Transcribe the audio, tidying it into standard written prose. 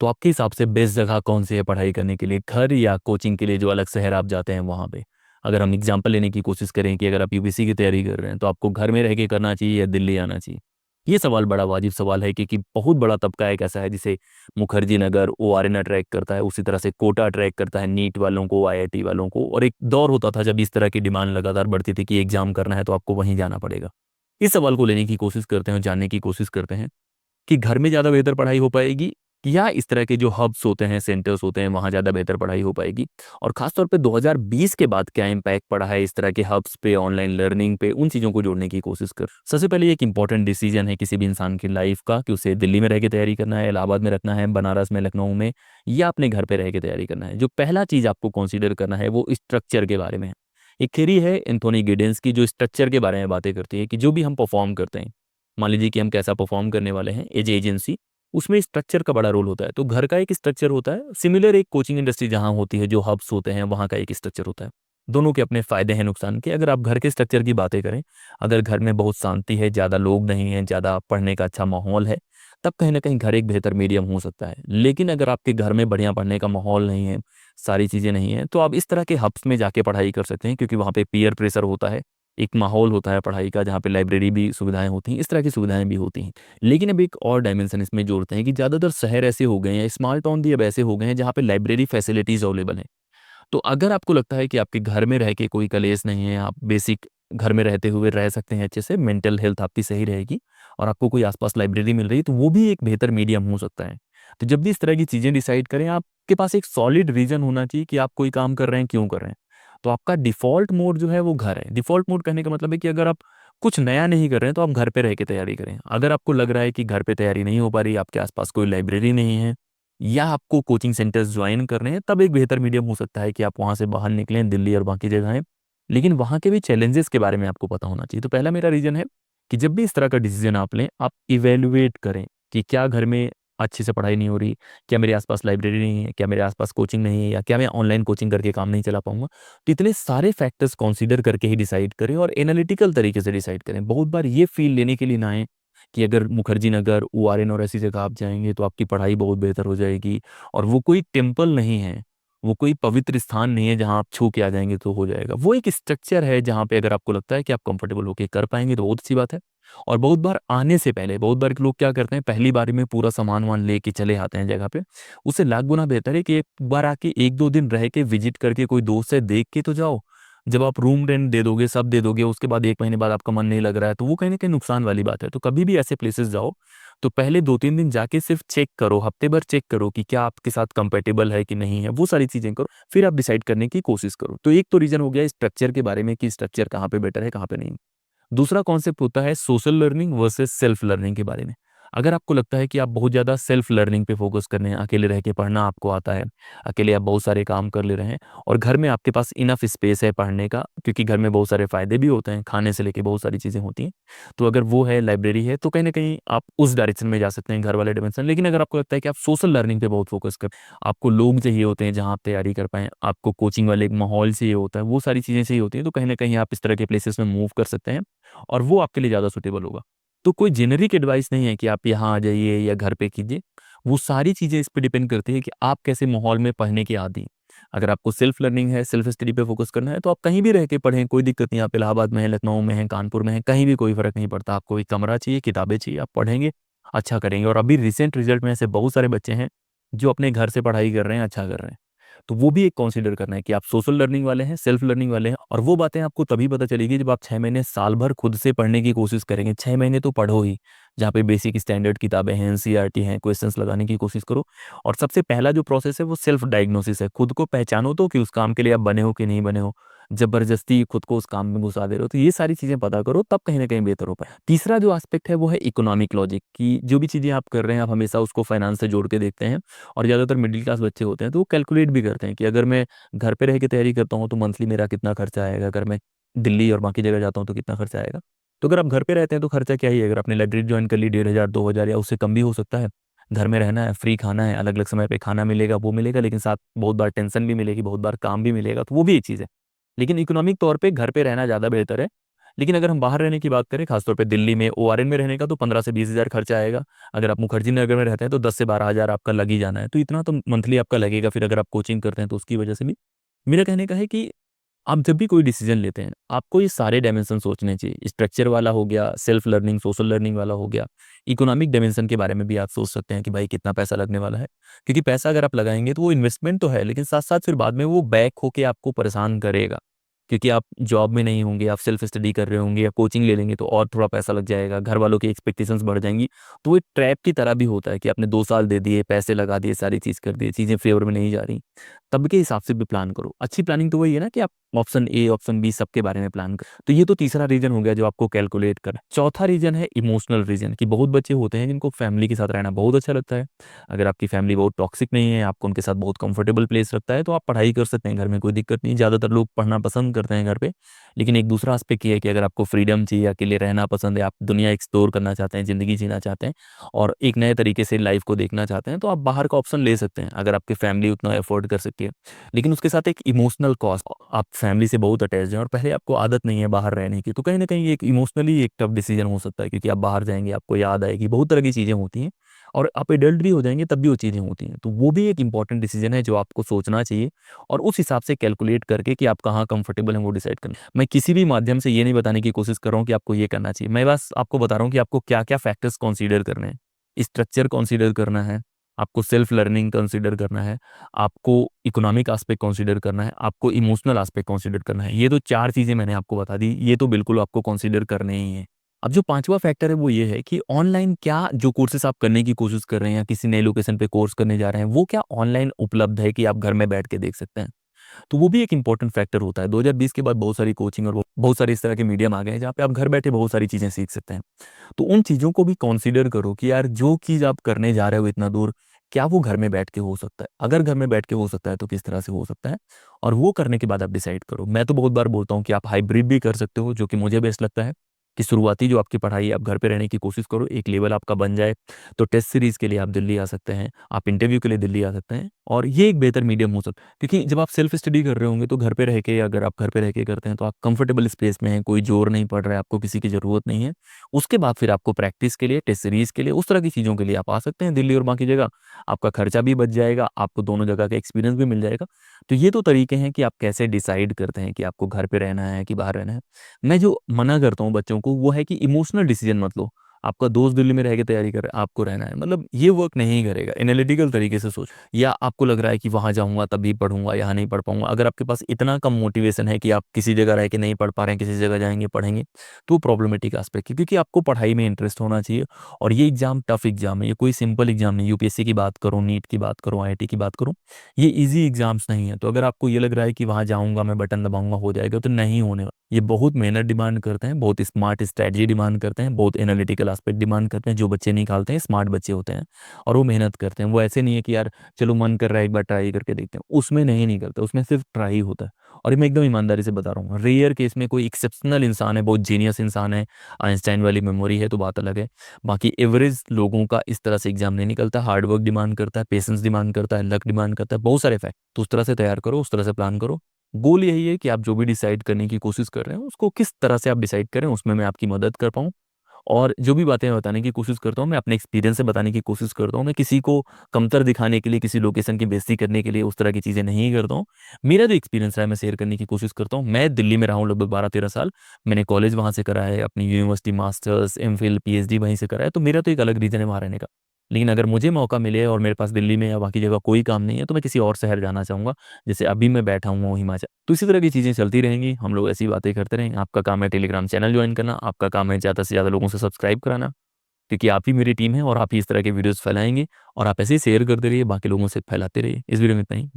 तो आपके हिसाब से बेस्ट जगह कौन सी है पढ़ाई करने के लिए, घर या कोचिंग के लिए जो अलग शहर आप जाते हैं वहाँ पे? अगर हम एग्जांपल लेने की कोशिश करें कि अगर आप यूपीएससी की तैयारी कर रहे हैं तो आपको घर में रह के करना चाहिए या दिल्ली आना चाहिए? ये सवाल बड़ा वाजिब सवाल है, क्योंकि बहुत बड़ा तबका एक ऐसा है जिसे मुखर्जी नगर ओआरएन अट्रैक्ट करता है, उसी तरह से कोटा अट्रैक्ट करता है नीट वालों को, आईआईटी वालों को। और एक दौर होता था जब इस तरह की डिमांड लगातार बढ़ती थी कि एग्जाम करना है तो आपको वहीं जाना पड़ेगा। इस सवाल को लेने की कोशिश करते हैं और जानने की कोशिश करते हैं कि घर में ज़्यादा बेहतर पढ़ाई हो पाएगी या इस तरह के जो हब्स होते हैं, सेंटर्स होते हैं, वहाँ ज़्यादा बेहतर पढ़ाई हो पाएगी। और खासतौर पे 2020 के बाद क्या इम्पैक्ट पड़ा है इस तरह के हब्स पे, ऑनलाइन लर्निंग पे, उन चीज़ों को जोड़ने की कोशिश कर। सबसे पहले ये एक इंपॉर्टेंट डिसीजन है किसी भी इंसान की लाइफ का कि उसे दिल्ली में रह के तैयारी करना है, इलाहाबाद में रखना है, बनारस में, लखनऊ में, या अपने घर पे रह के तैयारी करना है। जो पहला चीज़ आपको कंसीडर करना है वो स्ट्रक्चर के बारे में है। एक थ्योरी है एंथोनी गिडेंस की जो स्ट्रक्चर के बारे में बातें करती है कि जो भी हम परफॉर्म करते हैं, मान लीजिए कि हम कैसा परफॉर्म करने वाले हैं एज एजेंसी, उसमें स्ट्रक्चर का बड़ा रोल होता है। तो घर का एक स्ट्रक्चर होता है, सिमिलर एक कोचिंग इंडस्ट्री जहाँ होती है, जो हब्स होते हैं वहाँ का एक स्ट्रक्चर होता है। दोनों के अपने फायदे हैं, नुकसान के। अगर आप घर के स्ट्रक्चर की बातें करें, अगर घर में बहुत शांति है, ज़्यादा लोग नहीं हैं, ज़्यादा पढ़ने का अच्छा माहौल है, तब कहीं ना कहीं घर एक बेहतर मीडियम हो सकता है। लेकिन अगर आपके घर में बढ़िया पढ़ने का माहौल नहीं है, सारी चीज़ें नहीं हैं, तो आप इस तरह के हब्स में जाके पढ़ाई कर सकते हैं, क्योंकि वहाँ पे पीयर प्रेशर होता है, एक माहौल होता है पढ़ाई का, जहाँ पे लाइब्रेरी भी सुविधाएं होती हैं, इस तरह की सुविधाएं भी होती हैं। लेकिन अब एक और डायमेंशन इसमें जोड़ते हैं कि ज़्यादातर शहर ऐसे हो गए हैं, स्मॉल टाउन भी अब ऐसे हो गए हैं जहाँ पे लाइब्रेरी फैसिलिटीज़ अवेलेबल हैं। तो अगर आपको लगता है कि आपके घर में रह के कोई कलेश नहीं है, आप बेसिक घर में रहते हुए रह सकते हैं अच्छे से, मेंटल हेल्थ आपकी सही रहेगी, और आपको कोई आसपास लाइब्रेरी मिल रही है, तो वो भी एक बेहतर मीडियम हो सकता है। तो जब भी इस तरह की चीज़ें डिसाइड करें, आपके पास एक सॉलिड रीज़न होना चाहिए कि आप कोई काम कर रहे हैं, क्यों कर रहे हैं। तो आपका डिफ़ॉल्ट मोड जो है वो घर है। डिफ़ॉल्ट मोड कहने का मतलब है कि अगर आप कुछ नया नहीं कर रहे हैं तो आप घर पे रह के तैयारी करें। अगर आपको लग रहा है कि घर पे तैयारी नहीं हो पा रही, आपके आसपास कोई लाइब्रेरी नहीं है, या आपको कोचिंग सेंटर्स ज्वाइन करने हैं, तब एक बेहतर मीडियम हो सकता है कि आप वहाँ से बाहर निकलें, दिल्ली और बाकी जगहें। लेकिन वहाँ के भी चैलेंजेस के बारे में आपको पता होना चाहिए। तो पहला मेरा रीज़न है कि जब भी इस तरह का डिसीजन आप लें, आप इवैल्यूएट करें कि क्या घर में अच्छे से पढ़ाई नहीं हो रही, क्या मेरे आसपास लाइब्रेरी नहीं है, क्या मेरे आसपास कोचिंग नहीं है, या क्या मैं ऑनलाइन कोचिंग करके काम नहीं चला पाऊंगा। तो इतने सारे फैक्टर्स कंसीडर करके ही डिसाइड करें और एनालिटिकल तरीके से डिसाइड करें। बहुत बार ये फील लेने के लिए ना आए कि अगर मुखर्जी नगर, ओआरएन और ऐसी जगह आप जाएंगे तो आपकी पढ़ाई बहुत बेहतर हो जाएगी, और वो कोई टेम्पल नहीं है, वो कोई पवित्र स्थान नहीं है जहाँ आप छू के आ जाएंगे तो हो जाएगा। वो एक स्ट्रक्चर है जहाँ पे अगर आपको लगता है कि आप कंफर्टेबल होके कर पाएंगे तो बहुत अच्छी बात है। और बहुत बार आने से पहले, बहुत बार के लोग क्या करते हैं, पहली बारी में पूरा सामान वामान लेके चले आते हैं जगह पे। उससे लाख गुना बेहतर है कि एक बार आके एक दो दिन रह के विजिट करके कोई दोस्त से देख के तो जाओ। जब आप रूम रेंट दे दोगे, सब दे दोगे, उसके बाद 1 महीने बाद आपका मन नहीं लग रहा है, तो वो कहीं ना कहीं नुकसान वाली बात है। तो कभी भी ऐसे प्लेसेस जाओ तो पहले 2-3 दिन जाके सिर्फ चेक करो, हफ्ते भर चेक करो कि क्या आपके साथ कंपेटेबल है कि नहीं है, वो सारी चीजें करो, फिर आप डिसाइड करने की कोशिश करो। तो एक तो रीजन हो गया स्ट्रक्चर के बारे में कि स्ट्रक्चर कहाँ पे बेटर है, कहाँ पे नहीं। दूसरा कॉन्सेप्ट होता है social learning versus self learning के बारे में। अगर आपको लगता है कि आप बहुत ज़्यादा सेल्फ लर्निंग पे फोकस कर रहे हैं, अकेले रह के पढ़ना आपको आता है, अकेले आप बहुत सारे काम कर ले रहे हैं, और घर में आपके पास इनफ स्पेस है पढ़ने का, क्योंकि घर में बहुत सारे फ़ायदे भी होते हैं, खाने से लेके बहुत सारी चीज़ें होती हैं। तो अगर वो है, लाइब्रेरी है, तो कहीं ना कहीं आप उस डायरेक्शन में जा सकते हैं, घर वाले डायमेंशन। लेकिन अगर आपको लगता है कि आप सोशल लर्निंग पे बहुत फोकस कर, आपको लोग चाहिए होते हैं जहाँ आप तैयारी कर पाएँ, आपको कोचिंग वाले एक माहौल चाहिए होता है, वो सारी चीज़ें चाहिए होती हैं, तो कहीं ना कहीं आप इस तरह के प्लेसेस में मूव कर सकते हैं, और वो आपके लिए ज़्यादा सूटेबल होगा। तो कोई जेनेरिक एडवाइस नहीं है कि आप यहाँ आ जाइए या घर पे कीजिए। वो सारी चीज़ें इस पे डिपेंड करती है कि आप कैसे माहौल में पढ़ने के आदी हैं। अगर आपको सेल्फ लर्निंग है, सेल्फ स्टडी पे फोकस करना है, तो आप कहीं भी रह के पढ़ें, कोई दिक्कत नहीं। आप इलाहाबाद में हैं, लखनऊ में हैं, कानपुर में हैं, कहीं भी कोई फ़र्क नहीं पड़ता। आपको एक कमरा चाहिए, किताबें चाहिए, आप पढ़ेंगे, अच्छा करेंगे। और अभी रिसेंट रिजल्ट में ऐसे बहुत सारे बच्चे हैं जो अपने घर से पढ़ाई कर रहे हैं, अच्छा कर रहे हैं। तो वो भी एक कंसीडर करना है कि आप सोशल लर्निंग वाले हैं, सेल्फ लर्निंग वाले हैं। और वो बातें आपको तभी पता चलेगी जब आप 6 महीने, साल भर खुद से पढ़ने की कोशिश करेंगे। 6 महीने तो पढ़ो ही, जहाँ पे बेसिक स्टैंडर्ड किताबें हैं, एनसीईआरटी हैं, क्वेश्चंस लगाने की कोशिश करो। और सबसे पहला जो प्रोसेस है वो सेल्फ डायग्नोसिस है। खुद को पहचानो तो कि उस काम के लिए आप बने हो कि नहीं बने हो। जबरदस्ती खुद को उस काम में घुसा दे रहे हो, तो ये सारी चीजें पता करो, तब कहीं ना कहीं बेहतर हो पाए। तीसरा जो एस्पेक्ट है वो है इकोनॉमिक लॉजिक, कि जो भी चीजें आप कर रहे हैं आप हमेशा उसको फाइनेंस से जोड़ के देखते हैं। और ज़्यादातर मिडिल क्लास बच्चे होते हैं तो वो कैलकुलेट भी करते हैं कि अगर मैं घर पे रह के तैयारी करता हूँ तो मंथली मेरा कितना खर्चा आएगा, अगर मैं दिल्ली और बाकी जगह जाता हूँ तो कितना खर्चा आएगा। तो अगर आप घर पे रहते हैं तो खर्चा क्या ही है, अगर आपने लाइब्रेरी ज्वाइन कर ली, 1,500-2,000 या उससे कम भी हो सकता है। घर में रहना है, फ्री खाना है, अलग अलग समय पे खाना मिलेगा, वो मिलेगा, लेकिन साथ बहुत बार टेंशन भी मिलेगी, बहुत बार काम भी मिलेगा, तो वो भी एक चीज़ है। लेकिन इकोनॉमिक तौर पे घर पे रहना ज़्यादा बेहतर है, लेकिन अगर हम बाहर रहने की बात करें, खासतौर पे दिल्ली में ओआरएन में रहने का, तो 15 से 20 हज़ार खर्चा आएगा। अगर आप मुखर्जी नगर में रहते हैं तो 10 से 12 हज़ार आपका लग ही जाना है, तो इतना तो मंथली आपका लगेगा। फिर अगर आप कोचिंग करते हैं तो उसकी वजह से भी मेरा कहने का है कि आप जब भी कोई डिसीजन लेते हैं, आपको ये सारे डायमेंशन सोचने चाहिए। स्ट्रक्चर वाला हो गया, सेल्फ लर्निंग, सोशल लर्निंग वाला हो गया, इकोनॉमिक डायमेंशन के बारे में भी आप सोच सकते हैं कि भाई कितना पैसा लगने वाला है। क्योंकि पैसा अगर आप लगाएँगे तो वो इन्वेस्टमेंट तो है, लेकिन साथ-साथ फिर बाद में वो बैक होके आपको परेशान करेगा। क्योंकि आप जॉब में नहीं होंगे, आप सेल्फ स्टडी कर रहे होंगे या कोचिंग ले लेंगे तो और थोड़ा पैसा लग जाएगा, घर वालों की एक्सपेक्टेशंस बढ़ जाएँगी। तो वो एक ट्रैप की तरह भी होता है कि आपने 2 साल दे दिए, पैसे लगा दिए, सारी चीज़ कर दी, चीज़ें फ़ेवर में नहीं जा रही। तब के हिसाब से भी प्लान करो। अच्छी प्लानिंग तो वही है ना कि आप ऑप्शन ए, ऑप्शन बी सबके बारे में प्लान करो। तो ये तो तीसरा रीज़न हो गया जो आपको कैलकुलेट करना है। चौथा रीज़न है इमोशनल रीज़न, कि बहुत बच्चे होते हैं जिनको फैमिली के साथ रहना बहुत अच्छा लगता है। अगर आपकी फैमिली बहुत टॉक्सिक नहीं है, आपको उनके साथ बहुत कंफर्टेबल प्लेस लगता है, तो आप पढ़ाई कर सकते हैं घर में, कोई दिक्कत नहीं। ज़्यादातर लोग पढ़ना पसंद करते हैं घर पे। लेकिन एक दूसरा एस्पेक्ट ये है कि अगर आपको फ्रीडम चाहिए, अकेले रहना पसंद है, आप दुनिया एक्सप्लोर करना चाहते हैं, ज़िंदगी जीना चाहते हैं और एक नए तरीके से लाइफ़ को देखना चाहते हैं, तो आप बाहर का ऑप्शन ले सकते हैं, अगर आपकी फैमिली उतना अफोर्ड कर सकती है। लेकिन उसके साथ एक इमोशनल कॉस्ट, आप फैमिली से बहुत अटैच्ड हैं और पहले आपको आदत नहीं है बाहर रहने की, तो कहीं न कहीं ये एक इमोशनली एक टफ डिसीजन हो सकता है, क्योंकि आप बाहर जाएँगे, आपको याद आएगी, बहुत तरह की चीज़ें होती हैं और आप एडल्ट भी हो जाएँगे तब भी वो चीज़ें होती हैं। तो वो भी एक इम्पोर्टेंट डिसीजन है जो आपको सोचना चाहिए और उस हिसाब से कैलकुलेट करके कि आप कहाँ कंफर्टेबल हैं वो डिसाइड करना। मैं किसी भी माध्यम से ये नहीं बताने की कोशिश कर रहा हूँ कि आपको ये करना चाहिए। मैं बस आपको बता रहा हूँ कि आपको क्या-क्या फैक्टर्स कंसीडर करने हैं। स्ट्रक्चर कंसीडर करना है, आपको सेल्फ लर्निंग कंसीडर करना है, आपको इकोनॉमिक एस्पेक्ट कंसीडर करना है, आपको इमोशनल एस्पेक्ट कंसीडर करना है। ये तो 4 चीज़ें मैंने आपको बता दी, ये तो बिल्कुल आपको कंसीडर करने ही हैं। अब जो 5वां फैक्टर है वो ये है कि ऑनलाइन क्या जो कोर्सेज़ आप करने की कोशिश कर रहे हैं या किसी नए लोकेशन पे कोर्स करने जा रहे हैं, वो क्या ऑनलाइन उपलब्ध है कि आप घर में बैठ के देख सकते हैं? तो वो भी एक इम्पोर्टेंट फैक्टर होता है। 2020 के बाद बहुत सारी कोचिंग और बहुत सारे इस तरह के मीडियम आ गए हैं, जहाँ पे आप घर बैठे बहुत सारी चीज़ें सीख सकते हैं। तो उन चीज़ों को भी कंसीडर करो कि यार जो चीज़ आप करने जा रहे हो इतना दूर, क्या वो घर में बैठ के हो सकता है? अगर घर में बैठ के हो सकता है तो किस तरह से हो सकता है? और वो करने के बाद आप डिसाइड करो। मैं तो बहुत बार बोलता हूँ कि आप हाइब्रिड भी कर सकते हो, जो कि मुझे बेस्ट लगता है, कि शुरुआती जो आपकी पढ़ाई है आप घर पे रहने की कोशिश करो, एक लेवल आपका बन जाए, तो टेस्ट सीरीज़ के लिए आप दिल्ली आ सकते हैं, आप इंटरव्यू के लिए दिल्ली आ सकते हैं और ये एक बेहतर मीडियम हो सकता है। क्योंकि जब आप सेल्फ स्टडी कर रहे होंगे तो घर पे रह के, अगर आप घर पे रह के करते हैं तो आप कंफर्टेबल स्पेस में हैं, कोई ज़ोर नहीं पड़ रहा है, आपको किसी की ज़रूरत नहीं है। उसके बाद फिर आपको प्रैक्टिस के लिए, टेस्ट सीरीज़ के लिए, उस तरह की चीज़ों के लिए आप आ सकते हैं दिल्ली और बाकी जगह। आपका खर्चा भी बच जाएगा, आपको दोनों जगह का एक्सपीरियंस भी मिल जाएगा। तो ये तो तरीके हैं कि आप कैसे डिसाइड करते हैं कि आपको घर पे रहना है कि बाहर रहना है। मैं जो मना करता हूँ बच्चों को वो है कि इमोशनल डिसीज़न मत लो। आपका दोस्त दिल्ली में रह के तैयारी कर रहा है, आपको रहना है, मतलब ये वर्क नहीं करेगा। एनालिटिकल तरीके से सोचो, या आपको लग रहा है कि वहाँ जाऊँगा तभी पढ़ूँगा, यहाँ नहीं पढ़ पाऊँगा। अगर आपके पास इतना कम मोटिवेशन है कि आप किसी जगह रह के नहीं पढ़ पा रहे हैं, किसी जगह जाएँगे पढ़ेंगे, तो प्रॉब्लमेटिक एस्पेक्ट है, क्योंकि आपको पढ़ाई में इंटरेस्ट होना चाहिए। और ये एग्ज़ाम टफ एग्ज़ाम है, ये कोई सिंपल एग्ज़ाम नहीं। यूपीएससी की बात करो, नीट की बात करो, आईआईटी की बात करो, ये ईज़ी एग्ज़ाम्स नहीं है। तो अगर आपको ये लग रहा है कि वहाँ जाऊँगा, मैं बटन दबाऊँगा हो जाएगा, तो नहीं होने वाला। ये बहुत मेहनत डिमांड करते हैं, बहुत स्मार्ट स्ट्रैटेजी डिमांड करते हैं, बहुत एनालिटिकल एस्पेक्ट डिमांड करते हैं। जो बच्चे निकालते हैं स्मार्ट बच्चे होते हैं और वो मेहनत करते हैं। वो ऐसे नहीं है कि यार चलो मन कर रहा है एक बार ट्राई करके देखते हैं, उसमें नहीं निकलता, उसमें सिर्फ ट्राई होता है। और ये मैं एकदम ईमानदारी से बता रहा हूँ, रेयर केस में कोई एक्सेप्शनल इंसान है, बहुत जीनियस इंसान है, आइंस्टाइन वाली मेमोरी है तो बात अलग है। बाकी एवरेज लोगों का इस तरह से एग्जाम नहीं निकलता। हार्ड वर्क डिमांड करता है, पेशेंस डिमांड करता है, लक डिमांड करता है, बहुत सारे फैक्ट। तो उस तरह से तैयार करो, उस तरह से प्लान करो। गोल यही है कि आप जो भी डिसाइड करने की कोशिश कर रहे हैं, उसको किस तरह से आप डिसाइड करें, उसमें मैं आपकी मदद कर पाऊँ। और जो भी बातें मैं बताने की कोशिश करता हूँ, मैं अपने एक्सपीरियंस से बताने की कोशिश करता हूँ। मैं किसी को कमतर दिखाने के लिए, किसी लोकेशन की बेइज़्ज़ती करने के लिए उस तरह की चीज़ें नहीं करता हूँ। मेरा जो एक्सपीरियंस रहा है, मैं शेयर करने की कोशिश करता हूँ। मैं दिल्ली में रहा हूँ लगभग 12-13 साल। मैंने कॉलेज वहाँ से करा है, अपनी यूनिवर्सिटी मास्टर्स, एमफिल, पीएचडी वहीं से करा है, तो मेरा तो एक अलग रीज़न है वहाँ रहने का। लेकिन अगर मुझे मौका मिले और मेरे पास दिल्ली में या बाकी जगह कोई काम नहीं है, तो मैं किसी और शहर जाना चाहूँगा। जैसे अभी मैं बैठा हुआ हूँ हिमाचल। तो इसी तरह की चीज़ें चलती रहेंगी, हम लोग ऐसी बातें करते रहेंगे। आपका काम है टेलीग्राम चैनल जॉइन करना, आपका काम है ज़्यादा से ज़्यादा लोगों से सब्सक्राइब कराना, क्योंकि आप ही मेरी टीम है और आप ही इस तरह के वीडियोज़ फैलाएँगे और आप ऐसे ही शेयर करते रहिए, बाकी लोगों से फैलाते रहिए। इस वीडियो में इतना ही।